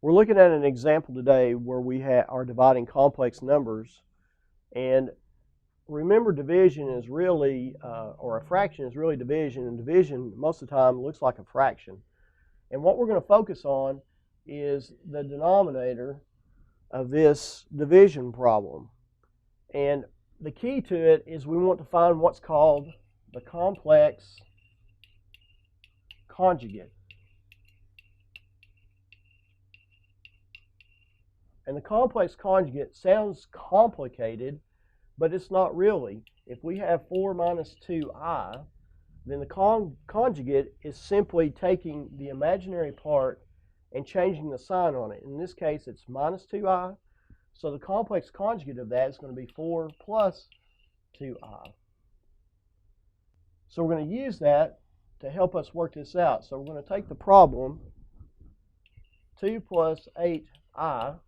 We're looking at an example today where we are dividing complex numbers, and remember division is really, or a fraction is really division, and division most of the time looks like a fraction. And what we're going to focus on is the denominator of this division problem. And the key to it is we want to find what's called the complex conjugate. And the complex conjugate sounds complicated, but it's not really. If we have 4 minus 2i, then the conjugate is simply taking the imaginary part and changing the sign on it. In this case, it's minus 2i. So the complex conjugate of that is going to be 4 plus 2i. So we're going to use that to help us work this out. So we're going to take the problem 2 plus 8i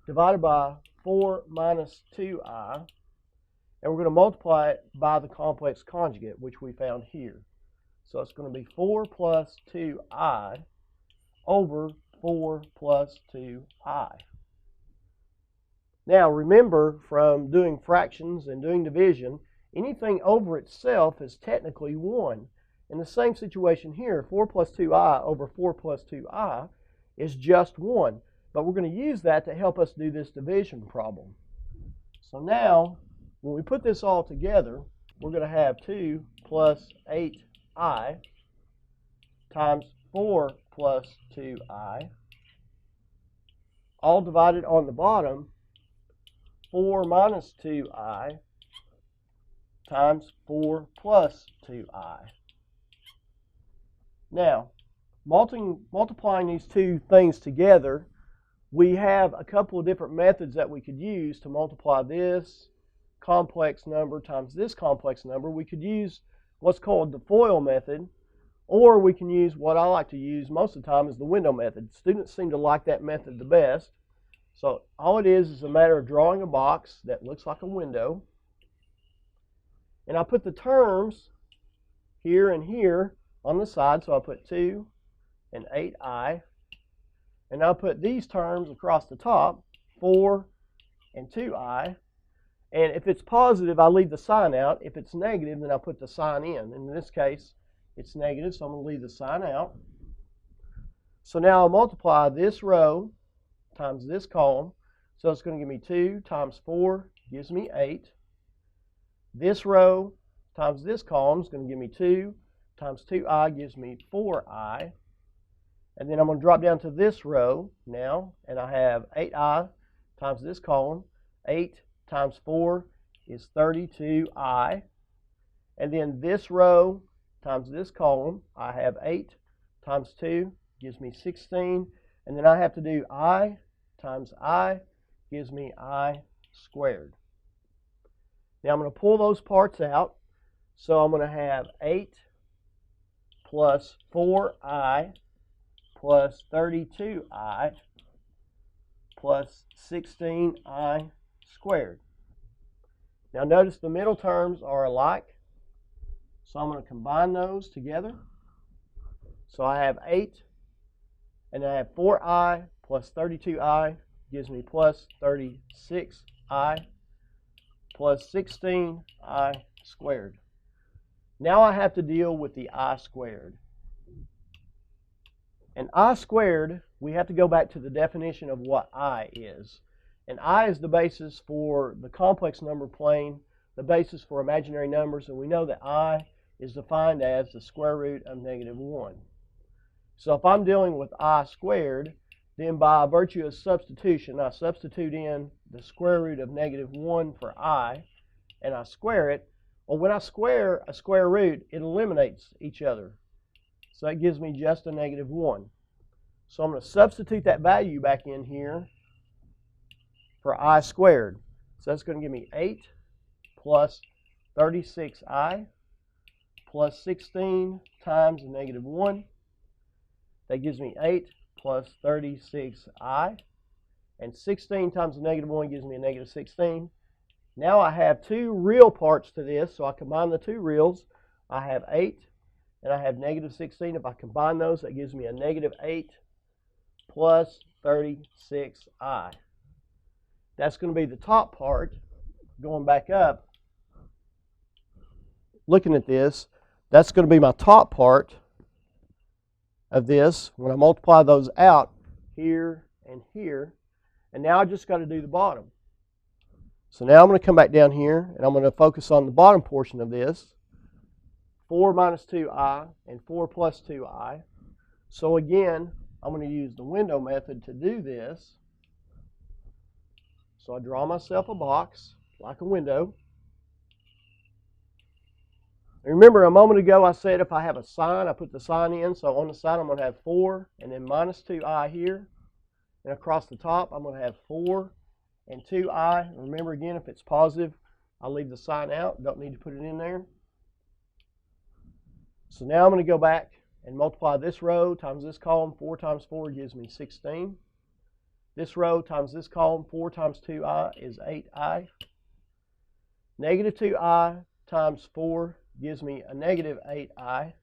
divided by 4 minus 2i, and we're going to multiply it by the complex conjugate, which we found here. So it's going to be 4 plus 2i over 4 plus 2i. Now remember, from doing fractions and doing division, anything over itself is technically 1. In the same situation here, 4 plus 2i over 4 plus 2i is just 1. But we're going to use that to help us do this division problem. So now, when we put this all together, we're going to have 2 plus 8i times 4 plus 2i, all divided on the bottom, 4 minus 2i times 4 plus 2i. Now, multiplying these two things together, we have a couple of different methods that we could use to multiply this complex number times this complex number. We could use what's called the FOIL method, or we can use what I like to use most of the time is the window method. Students seem to like that method the best. So all it is a matter of drawing a box that looks like a window. And I put the terms here and here on the side. So I put 2 and 8i. And I'll put these terms across the top, 4 and 2i. And if it's positive, I leave the sign out. If it's negative, then I put the sign in. In this case, it's negative, so I'm going to leave the sign out. So now I'll multiply this row times this column. So it's going to give me 2 times 4 gives me 8. This row times this column is going to give me 2 times 2i gives me 4i. And then I'm going to drop down to this row now, and I have 8i times this column. 8 times 4 is 32i. And then this row times this column, I have 8 times 2 gives me 16. And then I have to do I times I gives me I squared. Now I'm going to pull those parts out. So I'm going to have 8 plus 4i plus 32i plus 16i squared. Now notice the middle terms are alike, so I'm going to combine those together. So I have 8, and I have 4i plus 32i gives me plus 36i plus 16i squared. Now I have to deal with the I squared. And I squared, we have to go back to the definition of what I is. And I is the basis for the complex number plane, the basis for imaginary numbers, and we know that I is defined as the square root of -1. So if I'm dealing with I squared, then by virtue of substitution, I substitute in the square root of -1 for I, and I square it. Well, when I square a square root, it eliminates each other. So that gives me just a -1. So I'm going to substitute that value back in here for I squared. So that's going to give me 8 plus 36i plus 16 times a -1. That gives me 8 plus 36i. And 16 times a -1 gives me a -16. Now I have two real parts to this, so I combine the two reals. I have 8 and I have -16. If I combine those, that gives me a -8 plus 36i. That's going to be the top part. Going back up, looking at this, that's going to be my top part of this when I multiply those out here and here. And now I just got to do the bottom. So now I'm going to come back down here and I'm going to focus on the bottom portion of this. 4 minus 2i and 4 plus 2i. So again, I'm going to use the window method to do this. So I draw myself a box like a window. Remember a moment ago I said if I have a sign, I put the sign in. So on the side I'm going to have 4 and then minus 2i here. And across the top I'm going to have 4 and 2i. Remember again, if it's positive, I'll leave the sign out. Don't need to put it in there. So now I'm going to go back and multiply this row times this column. 4 times 4 gives me 16. This row times this column, 4 times 2i is 8i. Negative 2i times 4 gives me a negative 8i.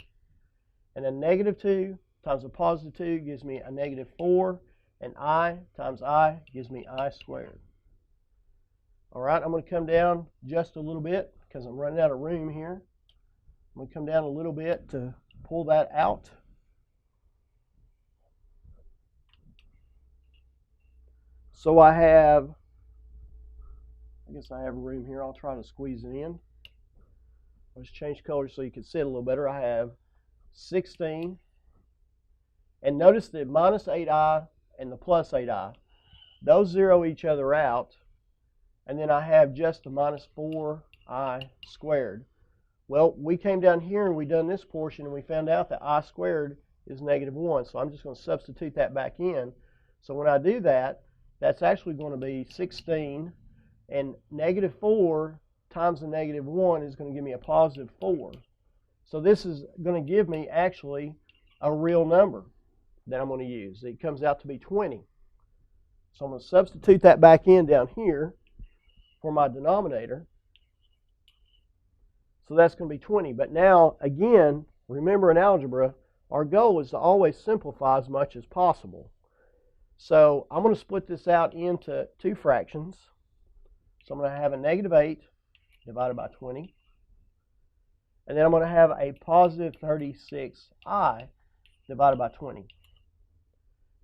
And a negative 2 times a positive 2 gives me a negative 4. And I times I gives me I squared. All right, I'm going to come down just a little bit because I'm running out of room here. I'm going to come down a little bit to pull that out. So I guess I have room here. I'll try to squeeze it in. I'll just change colors so you can see it a little better. I have 16. And notice the minus 8i and the plus 8i. Those zero each other out. And then I have just a minus 4i squared. Well, we came down here and we done this portion and we found out that I squared is negative 1. So I'm just going to substitute that back in. So when I do that, that's actually going to be 16. And negative 4 times the negative 1 is going to give me a positive 4. So this is going to give me actually a real number that I'm going to use. It comes out to be 20. So I'm going to substitute that back in down here for my denominator. So that's going to be 20. But now, again, remember in algebra, our goal is to always simplify as much as possible. So I'm going to split this out into two fractions. So I'm going to have a negative 8 divided by 20. And then I'm going to have a positive 36i divided by 20.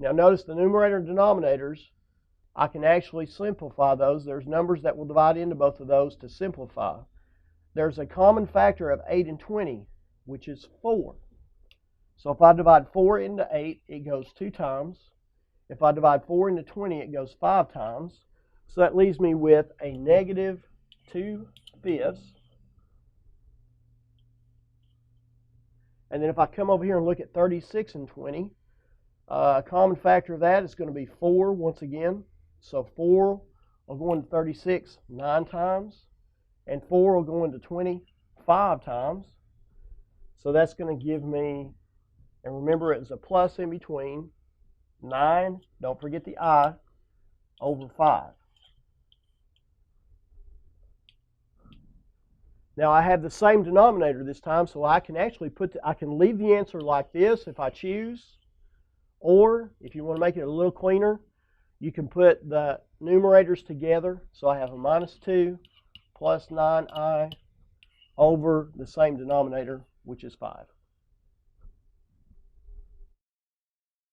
Now notice the numerator and denominators, I can actually simplify those. There's numbers that will divide into both of those to simplify. There's a common factor of 8 and 20, which is 4. So if I divide 4 into 8, it goes 2 times. If I divide 4 into 20, it goes 5 times. So that leaves me with a negative 2/5. And then if I come over here and look at 36 and 20, a common factor of that is going to be 4 once again. So 4 will go into 36 9 times. And 4 will go into 20 5 times. So that's going to give me, and remember it's a plus in between, 9, don't forget the I, over 5. Now I have the same denominator this time, so I can actually I can leave the answer like this if I choose. Or if you want to make it a little cleaner, you can put the numerators together. So I have a minus 2 plus 9i over the same denominator, which is 5.